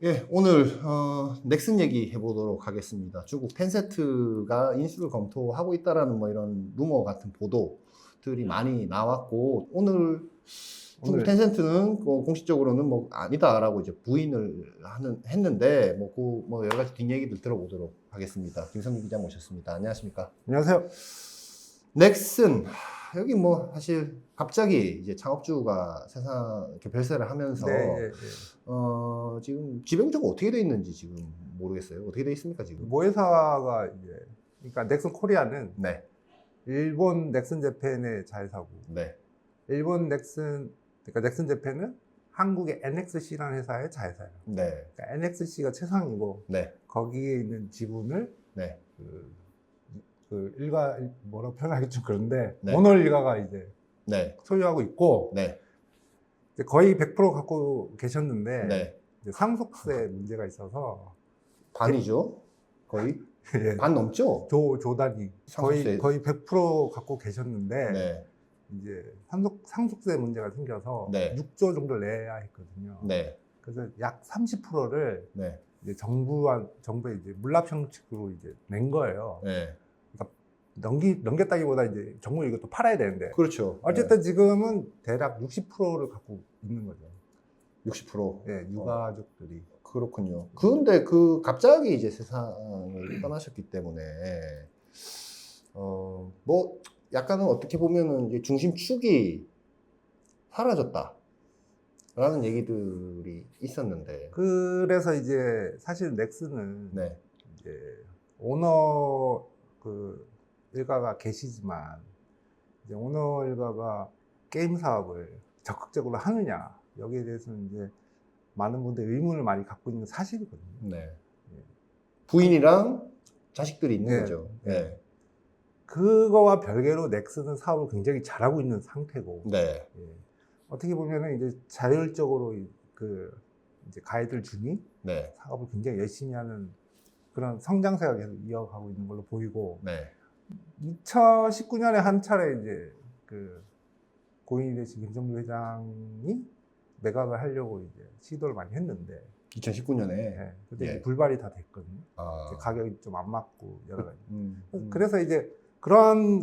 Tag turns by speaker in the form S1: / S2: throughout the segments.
S1: 예, 오늘 넥슨 얘기 해보도록 하겠습니다. 중국 텐센트가 인수를 검토하고 있다라는 뭐 이런 루머 같은 보도들이 많이 나왔고 오늘 중국
S2: 오늘
S1: 텐센트는 공식적으로는 뭐 아니다라고 이제 부인을 했는데 뭐 여러 가지 뒷얘기들 들어보도록 하겠습니다. 김성기 기자 모셨습니다. 안녕하십니까?
S2: 안녕하세요.
S1: 넥슨 여기 뭐 사실 갑자기 이제 창업주가 세상 이렇게 별세를 하면서
S2: 네, 예, 예.
S1: 지금 지배구조가 어떻게 돼 있는지 지금 모르겠어요. 어떻게 돼 있습니까 지금?
S2: 모 회사가 이제 그러니까 넥슨 코리아는
S1: 네,
S2: 일본 넥슨 재팬의 자회사고,
S1: 네,
S2: 일본 넥슨 그러니까 넥슨 재팬은 한국의 NXC라는 회사의 자회사예요.
S1: 네,
S2: 그러니까 NXC가 최상이고
S1: 네,
S2: 거기에 있는 지분을
S1: 네,
S2: 그 일가 뭐라고 표현하기 좀 그런데
S1: 네.
S2: 오너 일가가 이제
S1: 네,
S2: 소유하고 있고
S1: 네,
S2: 이제 거의 100% 갖고 계셨는데
S1: 네.
S2: 이제 상속세 문제가 있어서
S1: 반이죠. 거의
S2: 예,
S1: 반 넘죠.
S2: 조단이
S1: 상속세.
S2: 거의 100% 갖고 계셨는데
S1: 네,
S2: 이제 상속세 문제가 생겨서
S1: 네.
S2: 6조 정도 내야 했거든요.
S1: 네,
S2: 그래서 약 30%를
S1: 네,
S2: 이제 정부에 이제 물납 형식으로 이제 낸 거예요.
S1: 네.
S2: 넘겼다기보다 이제 정부 이것도 팔아야 되는데
S1: 그렇죠.
S2: 어쨌든 지금은 대략 60%를 갖고 있는 거죠.
S1: 60%.
S2: 예, 유가족들이.
S1: 그렇군요. 그런데 갑자기 이제 세상을 떠나셨기 때문에 뭐 약간은 어떻게 보면은 이제 중심축이 사라졌다라는 얘기들이 있었는데,
S2: 그래서 이제 사실 넥슨은
S1: 네,
S2: 이제 오너 그 일가가 계시지만 이제 오너 일가가 게임 사업을 적극적으로 하느냐 여기에 대해서는 이제 많은 분들이 의문을 많이 갖고 있는 사실이거든요.
S1: 네. 부인이랑 자식들이 있는
S2: 네.
S1: 거죠. 네,
S2: 그거와 별개로 넥슨은 사업을 굉장히 잘하고 있는 상태고
S1: 네,
S2: 예. 어떻게 보면은 이제 자율적으로 이제 가이드를 주니
S1: 네,
S2: 사업을 굉장히 열심히 하는 그런 성장세가 계속 이어가고 있는 걸로 보이고
S1: 네.
S2: 2019년에 한 차례 이제 그 고인이 되신 김정주 회장이 매각을 하려고 이제 시도를 많이 했는데
S1: 2019년에
S2: 예. 그때
S1: 예.
S2: 이제 불발이 다 됐거든요.
S1: 아,
S2: 가격이 좀 안 맞고 여러 가지.
S1: 음.
S2: 그래서 이제 그런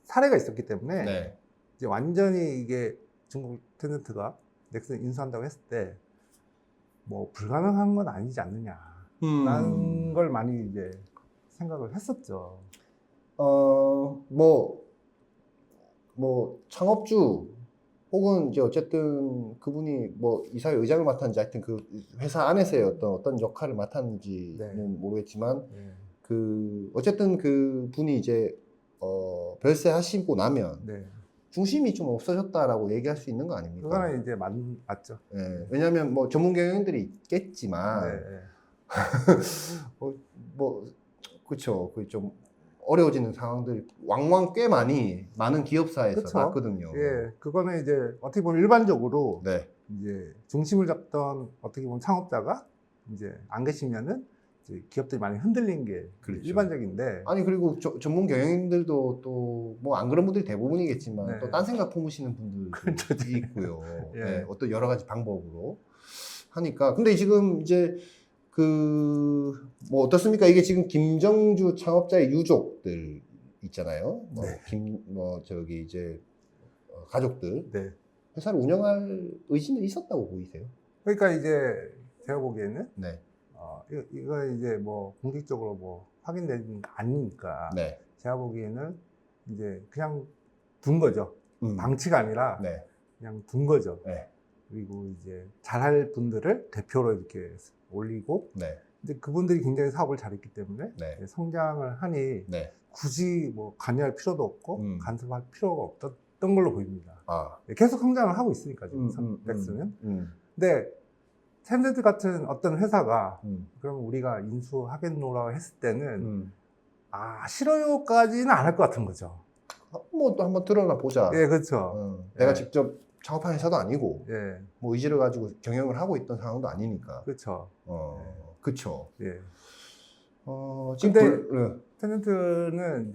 S2: 사례가 있었기 때문에
S1: 네,
S2: 이제 완전히 이게 중국 텐센트가 넥슨 인수한다고 했을 때 뭐 불가능한 건 아니지 않느냐라는 걸 많이 이제 생각을 했었죠.
S1: 뭐 창업주 혹은 이제 어쨌든 그분이 뭐 이사회 의장을 맡았는지 하여튼 그 회사 안에서의 어떤 역할을 맡았는지는
S2: 네.
S1: 모르겠지만
S2: 네.
S1: 어쨌든 그 분이 이제 별세하시고 나면
S2: 네.
S1: 중심이 좀 없어졌다라고 얘기할 수 있는 거 아닙니까?
S2: 그거는 이제 맞죠.
S1: 예, 왜냐하면 뭐 전문 경영들이 있겠지만
S2: 네.
S1: 뭐 그렇죠. 그 좀 어려워지는 상황들이 왕왕 꽤 많은 기업사에서
S2: 그쵸.
S1: 났거든요.
S2: 예, 그거는 이제 어떻게 보면 일반적으로
S1: 네,
S2: 이제 중심을 잡던 어떻게 보면 창업자가 이제 안 계시면은 이제 기업들이 많이 흔들린 게
S1: 그렇죠.
S2: 일반적인데
S1: 아니 그리고 전문 경영인들도 또 뭐 안 그런 분들이 대부분이겠지만
S2: 네.
S1: 또 딴 생각 품으시는 분들도 있고요.
S2: 예.
S1: 네, 어떤 여러 가지 방법으로 하니까 근데 지금 이제 뭐 어떻습니까? 이게 지금 김정주 창업자의 유족들 있잖아요.
S2: 네.
S1: 저기 이제 가족들
S2: 네.
S1: 회사를 운영할 의지는 있었다고 보이세요?
S2: 그러니까 이제 제가 보기에는
S1: 네,
S2: 이거 이제 뭐 공식적으로 뭐 확인된 게 아니니까
S1: 네,
S2: 제가 보기에는 이제 그냥 둔 거죠.
S1: 음,
S2: 방치가 아니라
S1: 네,
S2: 그냥 둔 거죠.
S1: 네,
S2: 그리고 이제 잘할 분들을 대표로 이렇게 올리고
S1: 네,
S2: 이제 그분들이 굉장히 사업을 잘했기 때문에
S1: 네,
S2: 성장을 하니
S1: 네.
S2: 굳이 뭐 관여할 필요도 없고 간섭할 필요가 없었던 걸로 보입니다.
S1: 아,
S2: 계속 성장을 하고 있으니까 지금 넥슨은. 근데 텐센트 같은 어떤 회사가 그럼 우리가 인수하겠노라고 했을 때는 싫어요까지는 안 할 것 같은 거죠.
S1: 뭐 또 한번 드러나 보자.
S2: 예, 그렇죠.
S1: 내가
S2: 예.
S1: 직접 창업한 회사도 아니고,
S2: 예,
S1: 뭐 의지를 가지고 경영을 하고 있던 상황도 아니니까.
S2: 그렇죠.
S1: 그쵸.
S2: 예.
S1: 지금
S2: 근데 텐센트는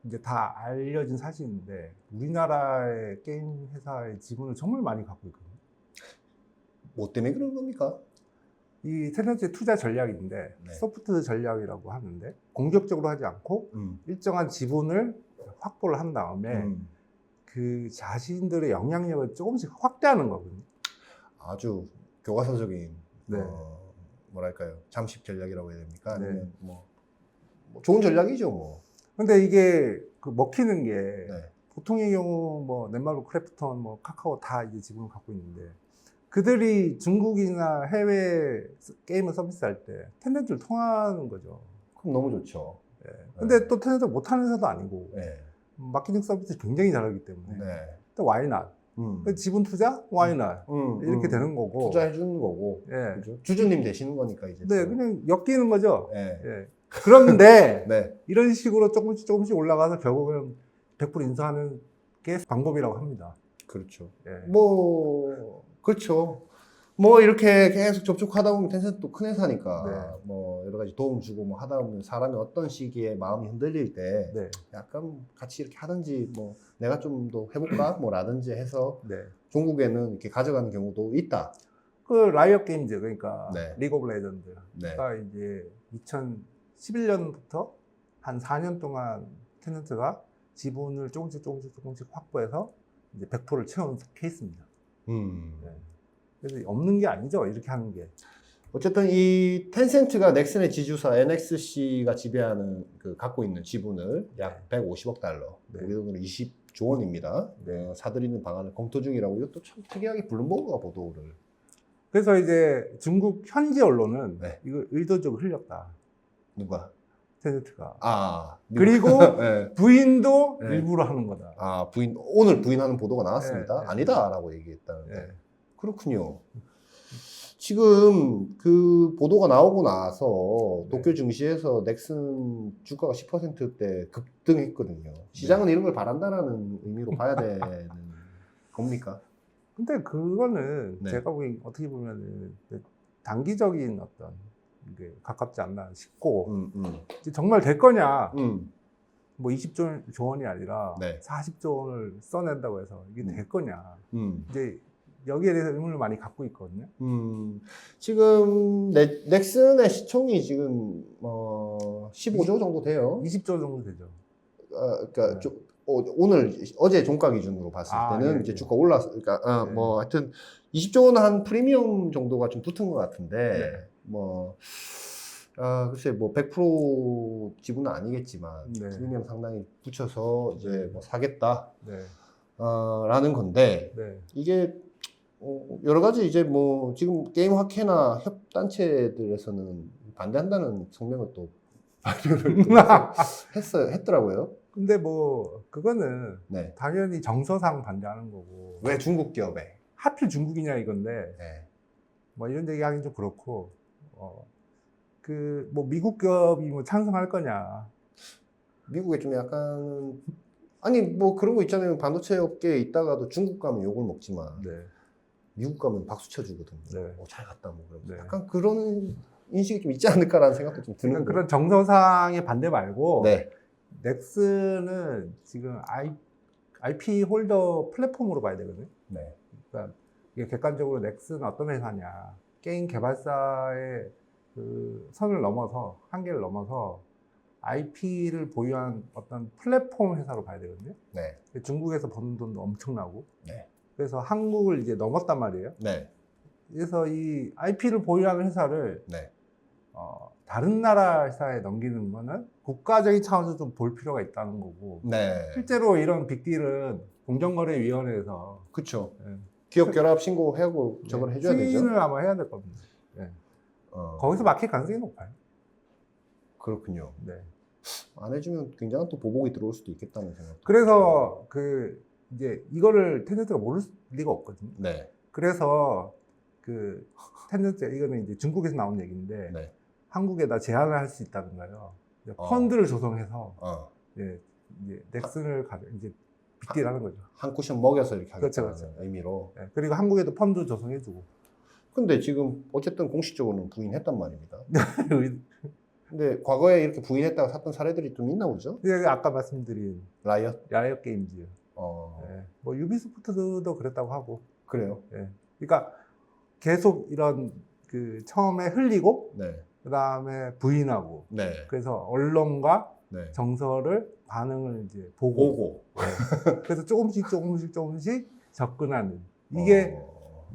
S2: 이제 다 알려진 사실인데 우리나라의 게임 회사의 지분을 정말 많이 갖고 있거든요.
S1: 뭐 때문에 그런 겁니까?
S2: 이 텐센트의 투자 전략인데
S1: 네.
S2: 소프트 전략이라고 하는데 공격적으로 하지 않고 일정한 지분을 확보를 한 다음에 그 자신들의 영향력을 조금씩 확대하는 거거든요.
S1: 아주 교과서적인
S2: 네.
S1: 뭐랄까요, 잠식 전략이라고 해야 됩니까?
S2: 네.
S1: 아니면 뭐 좋은 전략이죠, 뭐.
S2: 근데 이게 그 먹히는 게
S1: 네.
S2: 보통의 경우 뭐 넷마블, 크래프톤, 뭐 카카오 다 이제 지분을 갖고 있는데 그들이 중국이나 해외 게임을 서비스할 때 텐센트를 통하는 거죠.
S1: 그럼 너무 좋죠.
S2: 예. 근데 또 텐센트 못하는 회사도 아니고
S1: 네.
S2: 마케팅 서비스 굉장히 잘하기 때문에
S1: 네.
S2: 또 why not? 지분 투자? why not? 이렇게 되는 거고.
S1: 투자해 주는 거고.
S2: 예.
S1: 그죠? 주주님 되시는 거니까 이제.
S2: 네,
S1: 또.
S2: 그냥 엮이는 거죠.
S1: 네.
S2: 예. 그런데
S1: 네.
S2: 이런 식으로 조금씩 올라가서 결국은 100% 인수하는 게 방법이라고 합니다.
S1: 그렇죠.
S2: 예.
S1: 뭐 그렇죠. 뭐 이렇게 계속 접촉하다 보면 텐센트도 큰 회사니까
S2: 네.
S1: 뭐 여러 가지 도움 주고 뭐 하다 보면 사람이 어떤 시기에 마음이 흔들릴 때
S2: 네.
S1: 약간 같이 이렇게 하든지 뭐 내가 좀 더 해볼까 뭐라든지 해서
S2: 네.
S1: 종국에는 이렇게 가져가는 경우도 있다.
S2: 그 라이엇 게임즈 그러니까
S1: 네.
S2: 리그 오브 레전드가
S1: 네.
S2: 이제 2011년부터 한 4년 동안 텐센트가 지분을 조금씩 확보해서 이제 100%를 채우는 케이스입니다. 네. 그래서 없는 게 아니죠, 이렇게 하는 게.
S1: 어쨌든 이 텐센트가 넥슨의 지주사 NXC가 지배하는 그 갖고 있는 지분을 약 150억 달러,
S2: 네.
S1: 우리 돈으로 20조 원입니다. 네, 사들이는 방안을 검토 중이라고. 이것도 참 특이하게 블룸버그가 보도를.
S2: 그래서 이제 중국 현지 언론은
S1: 네.
S2: 이걸 의도적으로 흘렸다.
S1: 누가?
S2: 텐센트가.
S1: 아,
S2: 그리고
S1: 네.
S2: 부인도
S1: 네.
S2: 일부러 하는 거다.
S1: 아, 오늘 부인하는 보도가 나왔습니다.
S2: 네, 네.
S1: 아니다라고 얘기했다는데.
S2: 네.
S1: 그렇군요. 지금 그 보도가 나오고 나서
S2: 네.
S1: 도쿄 증시에서 넥슨 주가가 10%대 급등했거든요. 시장은 이런 걸 바란다라는 의미로 봐야 되는 겁니까?
S2: 근데 그거는
S1: 네.
S2: 제가 어떻게 보면은 단기적인 어떤 이게 가깝지 않나 싶고 이제 정말 될 거냐 뭐 20조 원이 아니라
S1: 네.
S2: 40조 원을 써낸다고 해서 이게 될 거냐 이제 여기에 대해서 의문을 많이 갖고 있거든요.
S1: 지금 넥슨의 시총이 지금 15조 정도 돼요.
S2: 20조 정도 되죠.
S1: 그러니까
S2: 네.
S1: 어제 종가 기준으로 봤을 때는
S2: 예,
S1: 이제
S2: 예.
S1: 주가 올랐어. 그러니까
S2: 네.
S1: 뭐 하여튼 20조 원 한 프리미엄 정도가 좀 붙은 것 같은데
S2: 네.
S1: 뭐 글쎄 뭐 100% 지분은 아니겠지만
S2: 네.
S1: 프리미엄 상당히 붙여서 이제
S2: 네.
S1: 뭐 사겠다
S2: 네.
S1: 라는 건데
S2: 네.
S1: 이게 여러 가지 이제 뭐 지금 게임 학회나 협단체들에서는 반대한다는 성명을 또 발표를 또 했더라고요.
S2: 근데 뭐 그거는
S1: 네.
S2: 당연히 정서상 반대하는 거고
S1: 왜 중국 기업에?
S2: 하필 중국이냐 이건데
S1: 네.
S2: 뭐 이런 얘기하기는 좀 그렇고 그 뭐 미국 기업이 뭐 찬성할 거냐.
S1: 미국에 좀 약간 아니 뭐 그런 거 있잖아요. 반도체 업계에 있다가도 중국 가면 욕을 먹지만
S2: 네.
S1: 미국 가면 박수 쳐주거든요.
S2: 네.
S1: 잘 갔다 뭐 그러면서
S2: 네.
S1: 약간 그런 인식이 좀 있지 않을까라는 생각도 좀 드는
S2: 그러니까
S1: 거.
S2: 그런 정서상의 반대 말고
S1: 네.
S2: 넥슨은 지금 IP 홀더 플랫폼으로 봐야 되거든요.
S1: 네.
S2: 그러니까 이게 객관적으로 넥슨은 어떤 회사냐. 게임 개발사의 그 선을 넘어서, 한계를 넘어서 IP를 보유한 어떤 플랫폼 회사로 봐야 되거든요.
S1: 네.
S2: 중국에서 버는 돈도 엄청나고.
S1: 네.
S2: 그래서 한국을 이제 넘었단 말이에요.
S1: 네.
S2: 그래서 이 IP를 보유하는 회사를
S1: 네.
S2: 다른 나라 회사에 넘기는 거는 국가적인 차원에서 좀 볼 필요가 있다는 거고.
S1: 네.
S2: 실제로 이런 빅딜은 공정거래위원회에서
S1: 그렇죠.
S2: 예.
S1: 기업 결합 신고하고 저걸 해줘야 되죠.
S2: 승인을 아마 해야 될 겁니다. 예. 거기서 막힐 가능성이 높아요.
S1: 그렇군요.
S2: 네.
S1: 안 해주면 굉장한 또 보복이 들어올 수도 있겠다는 생각.
S2: 그래서 그 이제 이거를 텐센트가 모를 리가 없거든요.
S1: 네.
S2: 그래서 그 텐센트 이거는 이제 중국에서 나온 얘기인데
S1: 네.
S2: 한국에다 제안을 할 수 있다는 거예요. 펀드를 조성해서 이제 넥슨을 이제 빅딜하는 거죠.
S1: 한 쿠션 먹여서 이렇게
S2: 그렇죠,
S1: 하겠다는 의미로.
S2: 네. 그리고 한국에도 펀드 조성해주고.
S1: 근데 지금 어쨌든 공식적으로는 부인했단 말입니다. 근데 과거에 이렇게 부인했다가 샀던 사례들이 좀 있나 보죠?
S2: 아까 말씀드린 라이엇 게임즈. 네. 뭐 유비소프트도 그랬다고 하고.
S1: 그래요.
S2: 네. 그러니까 계속 이런 그 처음에 흘리고
S1: 네.
S2: 그 다음에 부인하고
S1: 네.
S2: 그래서 언론과
S1: 네.
S2: 정서를 반응을 이제 보고 네. 그래서 조금씩 접근하는 이게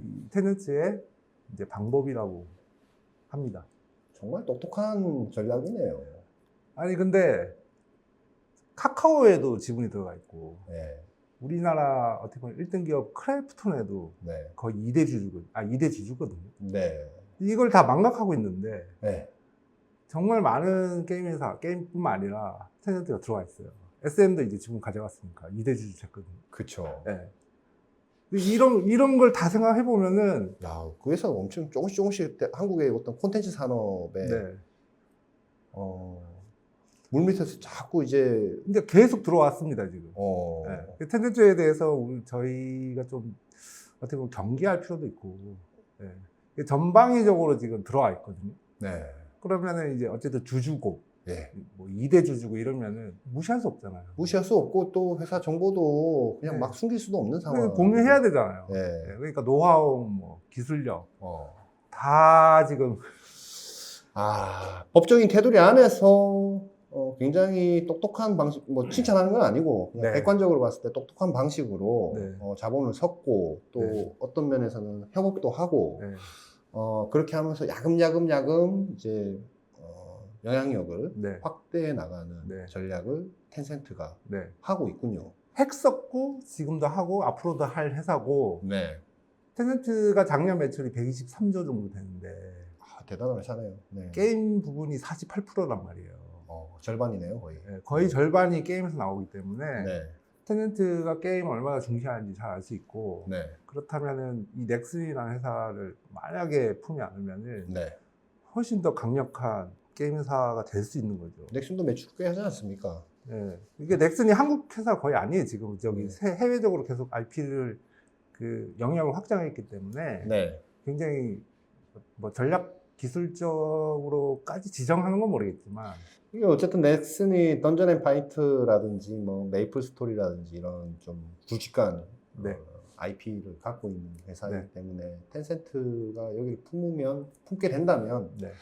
S2: 이 테넌트의 이제 방법이라고 합니다.
S1: 정말 똑똑한 전략이네요.
S2: 아니 근데 카카오에도 지분이 들어가 있고
S1: 네.
S2: 우리나라 어떻게 보면 1등 기업 크래프톤에도
S1: 네.
S2: 거의 2대 주주거든요.
S1: 네.
S2: 이걸 다 망각하고 있는데
S1: 네.
S2: 정말 많은 게임 회사, 게임뿐만 아니라 테넌트가 들어와 있어요. SM도 이제 지분 가져갔으니까 2대 주주 됐거든요.
S1: 그쵸.
S2: 네. 이런 걸 다 생각해 보면은
S1: 야, 그 회사가 엄청 조금씩 한국의 어떤 콘텐츠 산업에
S2: 네.
S1: 물밑에서 자꾸 이제
S2: 근데 계속 들어왔습니다 지금.
S1: 네.
S2: 네. 텐덴트에 대해서 저희가 좀 어떻게 보면 경계할 필요도 있고 네. 전방위적으로 지금 들어와 있거든요.
S1: 네.
S2: 그러면은 이제 어쨌든 주주고
S1: 네.
S2: 뭐 2대 주주고 이러면은 무시할 수 없잖아요.
S1: 무시할 수 없고 또 회사 정보도 그냥
S2: 네.
S1: 막 숨길 수도 없는 상황.
S2: 그래서 공유해야 되잖아요.
S1: 네.
S2: 네. 그러니까 노하우, 뭐 기술력 다 지금
S1: 법적인 테두리 안에서 굉장히 똑똑한 방식, 뭐 칭찬하는 건 아니고 그냥
S2: 네.
S1: 객관적으로 봤을 때 똑똑한 방식으로
S2: 네.
S1: 자본을 섞고 또
S2: 네.
S1: 어떤 면에서는 협업도 하고
S2: 네.
S1: 그렇게 하면서 야금야금 이제 영향력을
S2: 네.
S1: 확대해 나가는
S2: 네.
S1: 전략을 텐센트가
S2: 네.
S1: 하고 있군요.
S2: 했었고 지금도 하고 앞으로도 할 회사고
S1: 네.
S2: 텐센트가 작년 매출이 123조 정도 되는데
S1: 대단한 회사네요. 네.
S2: 게임 부분이 48%란 말이에요.
S1: 절반이네요, 거의.
S2: 네, 거의 절반이 게임에서 나오기 때문에
S1: 네.
S2: 텐센트가 게임을 얼마나 중시하는지 잘 알 수 있고
S1: 네.
S2: 그렇다면은 이 넥슨이라는 회사를 만약에 품지 않으면은
S1: 네.
S2: 훨씬 더 강력한 게임 회사가 될 수 있는 거죠.
S1: 넥슨도 매출 꽤 하지 않습니까?
S2: 네. 이게 넥슨이 한국 회사 거의 아니에요 지금 저기
S1: 네.
S2: 해외적으로 계속 IP를 그 영역을 확장했기 때문에
S1: 네.
S2: 굉장히 뭐 전략 기술적으로까지 지정하는 건 모르겠지만
S1: 이게 어쨌든 넥슨이 던전 앤 파이트라든지 뭐 메이플 스토리라든지 이런 좀 굵직한
S2: 네.
S1: IP를 갖고 있는 회사이기
S2: 네.
S1: 때문에 텐센트가 여기를 품게 된다면
S2: 네.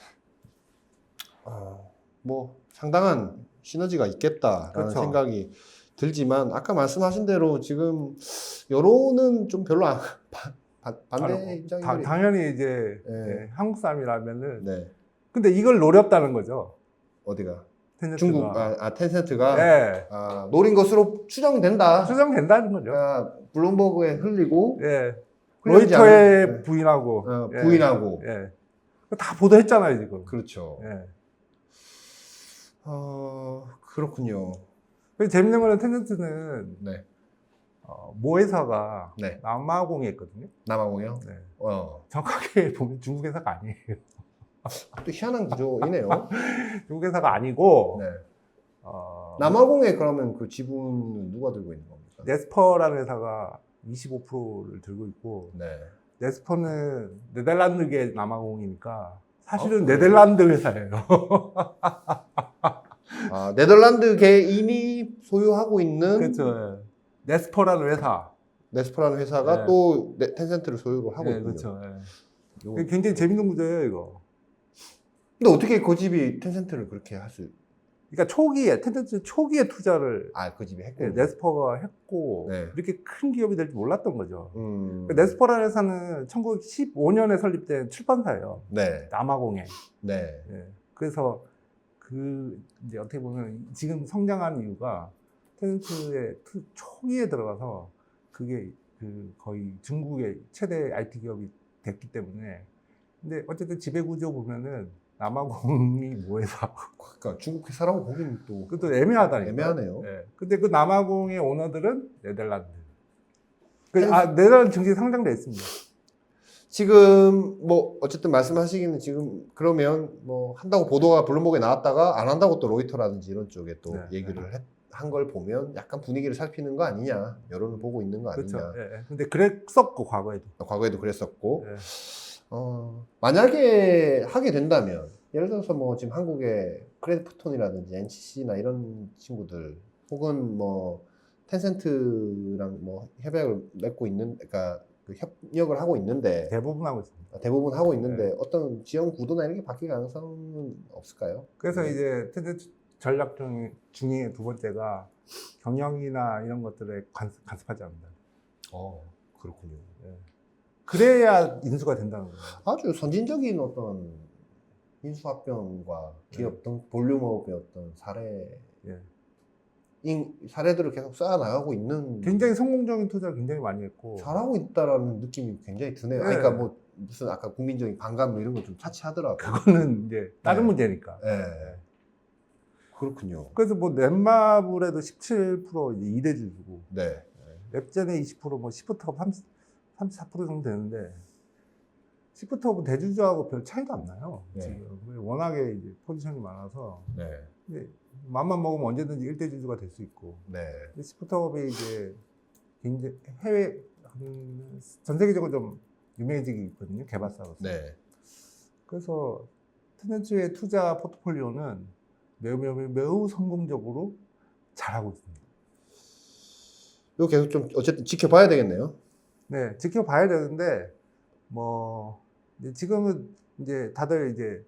S1: 뭐 상당한 시너지가 있겠다라는
S2: 그렇죠.
S1: 생각이 들지만 아까 말씀하신 대로 지금 여론은 좀 별로 반대 입장이
S2: 당연히 이제
S1: 네.
S2: 네, 한국 사람이라면은
S1: 네.
S2: 근데 이걸 노렸다는 거죠.
S1: 어디가?
S2: 텐센트가.
S1: 중국 텐센트가
S2: 네.
S1: 노린 것으로 추정된다.
S2: 추정된다는 거죠.
S1: 블룸버그에 흘리고
S2: 예.
S1: 흘리지
S2: 로이터에
S1: 않은-
S2: 부인하고 예.
S1: 부인하고
S2: 예. 다 보도했잖아요 지금.
S1: 그렇죠.
S2: 예.
S1: 그렇군요.
S2: 그래서 재밌는 거는 텐센트는
S1: 네.
S2: 모 회사가
S1: 네.
S2: 남아공에 있거든요.
S1: 남아공이요?
S2: 네.
S1: 정확하게
S2: 정확하게 보면 중국 회사가 아니에요.
S1: 또 희한한 구조이네요.
S2: 중국 회사가 아니고
S1: 네.
S2: 어,
S1: 남아공에 그러면 그 지분은 누가 들고 있는 겁니까?
S2: 네스퍼라는 회사가 25%를 들고 있고
S1: 네.
S2: 네스퍼는 네덜란드계 남아공이니까 사실은
S1: 그래요?
S2: 네덜란드 회사예요.
S1: 네덜란드 개인이 소유하고 있는
S2: 그렇죠. 네스퍼라는 회사.
S1: 네스퍼라는 회사가
S2: 네.
S1: 또 텐센트를 소유로 하고
S2: 네,
S1: 있군요.
S2: 그렇죠. 예.
S1: 요거-
S2: 굉장히 재밌는 구조예요, 이거.
S1: 근데 어떻게 그 집이 텐센트를 그렇게 할 수?
S2: 그러니까 초기에 텐센트 초기에 투자를
S1: 그 집이 했군요.
S2: 네스퍼가 했고
S1: 네.
S2: 이렇게 큰 기업이 될 줄 몰랐던 거죠.
S1: 음.
S2: 네스퍼라는 회사는 1915년에 설립된 출판사예요.
S1: 네.
S2: 남아공에.
S1: 네.
S2: 예. 그래서 이제 어떻게 보면 지금 성장한 이유가 텐센트의 초기에 들어가서 그게 거의 중국의 최대 IT 기업이 됐기 때문에. 근데 어쨌든 지배구조 보면은 남아공이 모 회사.
S1: 그러니까 중국 회사라고 보기는 또
S2: 그것도 애매하다니까.
S1: 애매하네요.
S2: 예. 근데 그 남아공의 오너들은 네덜란드. 네덜란드 증시에 상장돼 있습니다.
S1: 지금 뭐 어쨌든 말씀하시기는 지금 그러면 뭐 한다고 보도가 블룸버그에 나왔다가 안 한다고 또 로이터라든지 이런 쪽에 또
S2: 네,
S1: 얘기를 한 걸 보면 약간 분위기를 살피는 거 아니냐, 여론을 보고 있는 거 아니냐.
S2: 그렇죠. 예. 근데 그랬었고 과거에도.
S1: 과거에도 그랬었고
S2: 예.
S1: 만약에 하게 된다면 예를 들어서 뭐 지금 한국의 크래프톤이라든지 NCC나 이런 친구들 혹은 뭐 텐센트랑 뭐 협약을 맺고 있는, 그러니까 그 협력을 하고 있는데
S2: 대부분 하고 있습니다.
S1: 대부분 하고 있는데 어떤 지원 구도나 이런 게 바뀔 가능성은 없을까요?
S2: 그래서
S1: 네.
S2: 이제 텐트 전략 중에 두 번째가 경영이나 이런 것들에 간섭하지 않는다.
S1: 그렇군요.
S2: 그래야 인수가 된다는 거예요.
S1: 아주 선진적인 어떤 인수합병과 기업 등 볼륨업의 어떤
S2: 예.
S1: 사례들을 계속 쌓아나가고 있는
S2: 굉장히 성공적인 투자를 굉장히 많이 했고
S1: 잘하고 있다라는 느낌이 굉장히 드네요.
S2: 네.
S1: 그러니까 뭐 무슨 아까 국민적인 반감 뭐 이런 거 좀 차치하더라고요.
S2: 그거는 이제 다른
S1: 네.
S2: 문제니까.
S1: 네. 그렇군요.
S2: 그래서 뭐 넷마블에도 17% 이제 이대주 주고
S1: 네.
S2: 랩젠에 20%, 뭐 시프트업 34% 정도 되는데 시프트업은 대주주하고 별 차이도 안 나요.
S1: 네.
S2: 지금 워낙에 이제 포지션이 많아서
S1: 네.
S2: 이제 맘만 먹으면 언제든지 1대주주가 될 수 있고
S1: 네.
S2: 시프트업이 이제 굉장히 해외 전 세계적으로 좀 유명해지고 있거든요. 개발사로서.
S1: 네.
S2: 그래서 텐센트의 투자 포트폴리오는 매우 성공적으로 잘하고 있습니다.
S1: 이거 계속 좀 어쨌든 지켜봐야 되겠네요.
S2: 네, 지켜봐야 되는데 뭐 이제 지금은 이제 다들 이제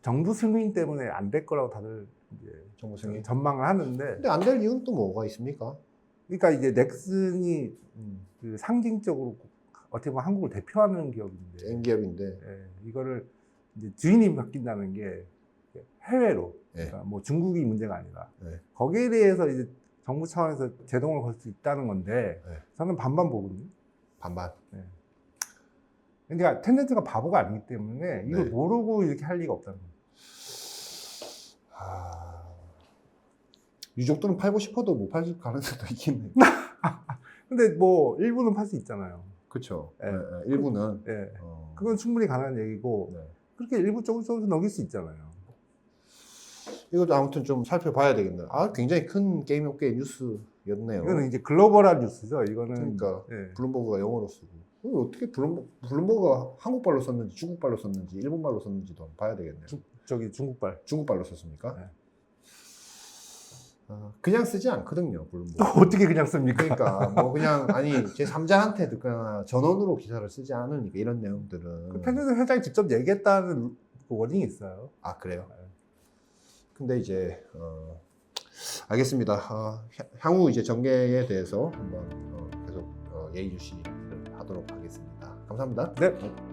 S2: 정부 승인 때문에 안 될 거라고 다들 이제
S1: 정부 승인.
S2: 전망을 하는데,
S1: 근데 안 될 이유는 또 뭐가 있습니까?
S2: 그러니까 이제 넥슨이 그 상징적으로 어떻게 보면 한국을 대표하는 기업인데,
S1: N기업인데.
S2: 예, 이거를 이제 주인이 바뀐다는 게 해외로,
S1: 네.
S2: 그러니까 뭐 중국이 문제가 아니라
S1: 네.
S2: 거기에 대해서 이제 정부 차원에서 제동을 걸 수 있다는 건데
S1: 네.
S2: 저는 반반 보거든요.
S1: 반반.
S2: 그러니까 텐센트가 바보가 아니기 때문에 이걸
S1: 네.
S2: 모르고 이렇게 할 리가 없다는 거예요.
S1: 유족들은 팔고 싶어도 못 팔 가능성도 있겠네요.
S2: 근데 뭐 일부는 팔 수 있잖아요.
S1: 그렇죠.
S2: 네.
S1: 일부는.
S2: 예,
S1: 어.
S2: 그건 충분히 가능한 얘기고
S1: 네.
S2: 그렇게 일부 조금씩 넘길 수 있잖아요.
S1: 이것도 아무튼 좀 살펴봐야 되겠네요. 굉장히 큰 게임 업계의 뉴스였네요.
S2: 이거는 이제 글로벌한 뉴스죠. 이거는
S1: 그러니까
S2: 예.
S1: 블룸버그가 영어로 쓰고 어떻게 블룸버그가 한국발로 썼는지 중국발로 썼는지 일본발로 썼는지도 한번 봐야 되겠네요.
S2: 저기 중국발.
S1: 중국발로 썼습니까?
S2: 네.
S1: 그냥 쓰지 않거든요, 블룸버그.
S2: 또 어떻게 그냥 씁니까?
S1: 그러니까 뭐 그냥 아니 제 3자한테 듣거나 전원으로 기사를 쓰지 않으니까 이런 내용들은
S2: 그 텐센트 회장이 직접 얘기했다는 그 워딩이 있어요.
S1: 그래요? 근데 이제 알겠습니다. 향후 이제 전개에 대해서 한번 계속 예의주시를 하도록 하겠습니다. 감사합니다.
S2: 네.